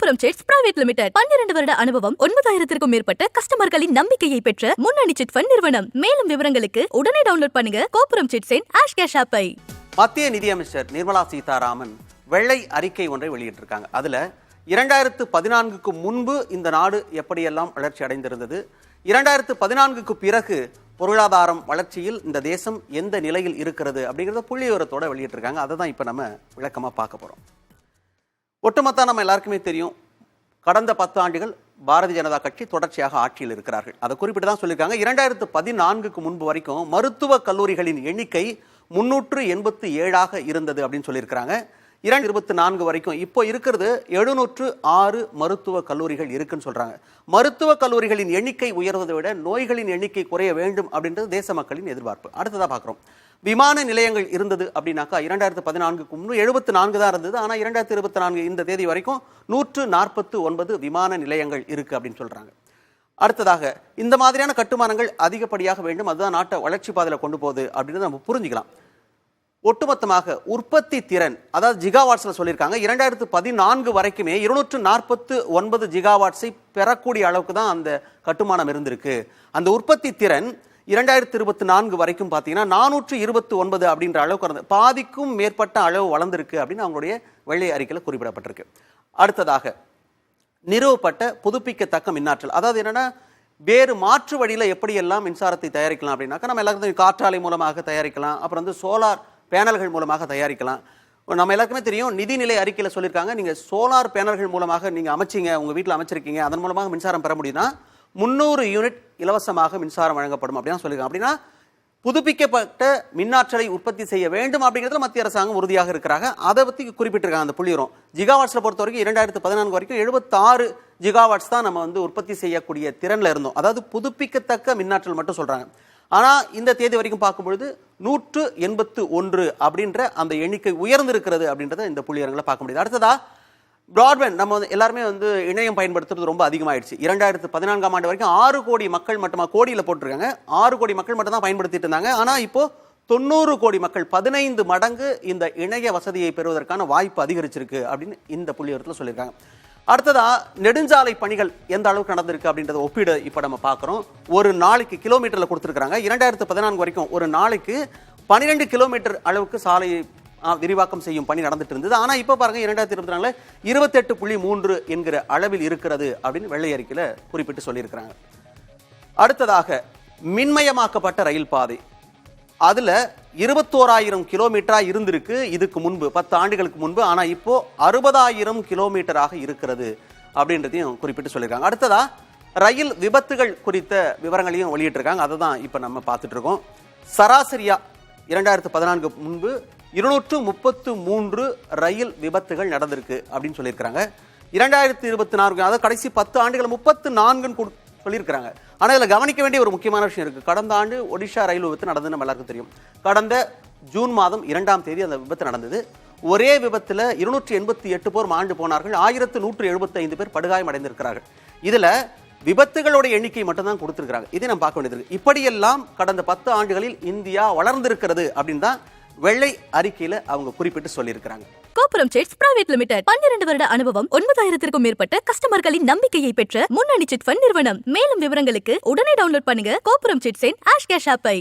கோபுரம் chits private limited 12 வருட அனுபவம் 9000க்கும் மேற்பட்ட கஸ்டமர்களின் நம்பிக்கையை பெற்ற முன்னணி சிட் ஃபண்ட் நிறுவனம். மேலும் விவரங்களுக்கு உடனே டவுன்லோட் பண்ணுங்க கோபுரம் சிட்ஸின் ஆஷ் கேஷ் ஆப்பை. மத்திய நிதியமைச்சர் நிர்மலா சீதாராமன் வெள்ளை அறிக்கை ஒன்றை வெளியிட்டிருக்காங்க. அதுல 2014க்கு முன்பு இந்த நாடு எப்படியெல்லாம் வளர்ச்சி அடைந்திருந்தது, 2014க்கு பிறகு பொருளாதாரம் வளர்ச்சியில் இந்த தேசம் எந்த நிலையில் இருக்கிறது அப்படிங்கிறத புள்ளிவிவரத்தோட வெளியிட்டிருக்காங்க. அதை தான் இப்போ நம்ம விளக்கமா பார்க்க போறோம். ஒட்டுமொத்தம் நம்ம எல்லாருக்குமே தெரியும், கடந்த 10 ஆண்டுகள் பாரதிய ஜனதா கட்சி தொடர்ச்சியாக ஆட்சியில் இருக்கிறார்கள். அதை குறிப்பிட்டு தான் சொல்லியிருக்காங்க. 2014க்கு முன்பு வரைக்கும் மருத்துவ கல்லூரிகளின் எண்ணிக்கை 387 இருந்தது அப்படின்னு சொல்லியிருக்கிறாங்க. 2024 வரைக்கும் இப்போ இருக்கிறது 706 மருத்துவ கல்லூரிகள் இருக்குன்னு சொல்றாங்க. மருத்துவ கல்லூரிகளின் எண்ணிக்கை உயர்வதை விட நோய்களின் எண்ணிக்கை குறைய வேண்டும் அப்படின்றது தேச மக்களின் எதிர்பார்ப்பு. அடுத்ததா பார்க்கிறோம், விமான நிலையங்கள் இருந்தது அப்படின்னாக்கா 2014க்கு முன்பு 74 தான் இருந்தது. ஆனால் 2024 இந்த தேதி வரைக்கும் 149 விமான நிலையங்கள் இருக்கு அப்படின்னு சொல்றாங்க. அடுத்ததாக இந்த மாதிரியான கட்டுமானங்கள் அதிகப்படியாக வேண்டும், அதுதான் நாட்டை வளர்ச்சி பாதையில் கொண்டு போகுது அப்படின்னு நம்ம புரிஞ்சுக்கலாம். ஒட்டுமொத்தமாக உற்பத்தி திறன், அதாவது ஜிகாவாட்ஸ்ல சொல்லியிருக்காங்க, 2014 வரைக்குமே 249 ஜிகாவாட்ஸை பெறக்கூடிய அளவுக்கு தான் அந்த கட்டுமானம் இருந்திருக்கு. அந்த உற்பத்தி திறன் 2024 வரைக்கும் பார்த்தீங்கன்னா 429 அப்படின்ற அளவுக்கு பாதிக்கும் மேற்பட்ட அளவு வளர்ந்திருக்கு அப்படின்னு அவங்களுடைய வெள்ளை அறிக்கையில் குறிப்பிடப்பட்டிருக்கு. அடுத்ததாக நிறுவப்பட்ட புதுப்பிக்கத்தக்க மின்னாற்றல், அதாவது என்னன்னா வேறு மாற்று வழியில் எப்படியெல்லாம் மின்சாரத்தை தயாரிக்கலாம் அப்படின்னாக்கா நம்ம எல்லாருக்கும் காற்றாலை மூலமாக தயாரிக்கலாம், அப்புறம் வந்து சோலார் பேனல்கள் மூலமாக தயாரிக்கலாம். நம்ம எல்லாருக்குமே தெரியும், நிதிநிலை அறிக்கையில் சொல்லியிருக்காங்க, நீங்கள் சோலார் பேனல்கள் மூலமாக நீங்கள் அமைச்சிங்க, உங்கள் வீட்டில் அமைச்சிருக்கீங்க, அதன் மூலமாக மின்சாரம் பெற முடியும்னா 300 யூனிட் இலவசமாக மின்சாரம் வழங்கப்படும் அப்படின்னு சொல்லியிருக்காங்க. அப்படின்னா புதுப்பிக்கப்பட்ட மின்னாற்றலை உற்பத்தி செய்ய வேண்டும் அப்படிங்கிறதுல மத்திய அரசாங்கம் உறுதியாக இருக்கிறாங்க. அதை பற்றி குறிப்பிட்டிருக்காங்க. அந்த புள்ளிவரம் ஜிகாவாட்ஸில் பொறுத்த வரைக்கும் 2014 வரைக்கும் 76 ஜிகாவாட்ஸ் தான் நம்ம வந்து உற்பத்தி செய்யக்கூடிய திறனில் இருந்தோம். அதாவது புதுப்பிக்கத்தக்க மின்னாற்றல் மட்டும் சொல்கிறாங்க. ஆனால் இந்த தேதி வரைக்கும் பார்க்கும்பொழுது 181 அப்படின்ற அந்த எண்ணிக்கை உயர்ந்திருக்கிறது அப்படின்றத இந்த புள்ளிவரங்களை பார்க்க முடியுது. அடுத்ததா பிராட்பேண்ட், நம்ம வந்து எல்லாருமே வந்து இணையம் பயன்படுத்துறது ரொம்ப அதிகமாயிடுச்சு. 2014ஆம் ஆண்டு வரைக்கும் 6 கோடி மக்கள் மட்டுமா, கோடியில் போட்டிருக்காங்க, 6 கோடி மக்கள் மட்டும் தான் பயன்படுத்திட்டு இருந்தாங்க. ஆனால் இப்போ 90 கோடி மக்கள், 15 மடங்கு இந்த இணைய வசதியை பெறுவதற்கான வாய்ப்பு அதிகரிச்சிருக்கு அப்படின்னு இந்த புள்ளிவரத்தில் சொல்லியிருக்காங்க. அடுத்ததா நெடுஞ்சாலை பணிகள் எந்த அளவுக்கு நடந்திருக்கு அப்படின்றத ஒப்பீடு இப்போ நம்ம பார்க்குறோம். ஒரு நாளைக்கு கிலோமீட்டரில் கொடுத்துருக்காங்க. 2014 வரைக்கும் ஒரு நாளைக்கு 12 கிலோமீட்டர் அளவுக்கு சாலை விரிவாக்கம் செய்யும் பணி நடந்துட்டு இருந்தது. ஆனால் இப்போ பாருங்க 2024 28.3 என்கிற அளவில் இருக்கிறது அப்படின்னு வெள்ளை அறிக்கையில் குறிப்பிட்டு சொல்லியிருக்கிறாங்க. அடுத்ததாக மின்மயமாக்கப்பட்ட ரயில் பாதை, அதுல 21,000 கிலோமீட்டரா இருந்திருக்கு இதுக்கு முன்பு, 10 ஆண்டுகளுக்கு முன்பு. ஆனா இப்போ 60,000 கிலோமீட்டராக இருக்கிறது அப்படின்றதையும் குறிப்பிட்டு சொல்லியிருக்காங்க. அடுத்ததா ரயில் விபத்துகள் குறித்த விவரங்களையும் வெளியிட்டிருக்காங்க. அதை தான் இப்போ நம்ம பார்த்துட்டு இருக்கோம். சராசரியா 2014 முன்பு 233 ரயில் விபத்துகள் நடந்திருக்கு அப்படின்னு சொல்லியிருக்காங்க. 2024 அதாவது கடைசி 10 ஆண்டுகள் 34 சொல்லியிருக்காங்க. ஆனால் இதில் கவனிக்க வேண்டிய ஒரு முக்கியமான விஷயம் இருக்கு. கடந்த ஆண்டு ஒடிஷா ரயில் விபத்து நடந்தது, நம்ம எல்லாருக்கும் தெரியும். கடந்த ஜூன் மாதம் 2ஆம் தேதி அந்த விபத்து நடந்தது. ஒரே விபத்தில் 288 பேர் மாண்டு போனார்கள், 1175 பேர் படுகாயம் அடைந்திருக்கிறார்கள். இதுல விபத்துகளோட எண்ணிக்கை மட்டும்தான் கொடுத்திருக்கிறாங்க. இதை நம்ம பார்க்க வேண்டியது. இப்படியெல்லாம் கடந்த 10 ஆண்டுகளில் இந்தியா வளர்ந்திருக்கிறது அப்படின்னு தான் வெள்ளை அறிக்கையில அவங்க குறிப்பிட்டு சொல்லியிருக்கிறாங்க. கோபுரம் சிட்ஸ் பிரைவேட் லிமிடெட் 12 வருட அனுபவம் 9000க்கும் மேற்பட்ட கஸ்டமர்களின் நம்பிக்கையை பெற்ற முன்னணி சிட் ஃபண்ட் நிறுவனம். மேலும் விவரங்களுக்கு உடனே டவுன்லோட் பண்ணுங்க கோபுரம் சிட்ஸின் ஆஷ் கேஷ் ஆப்பை.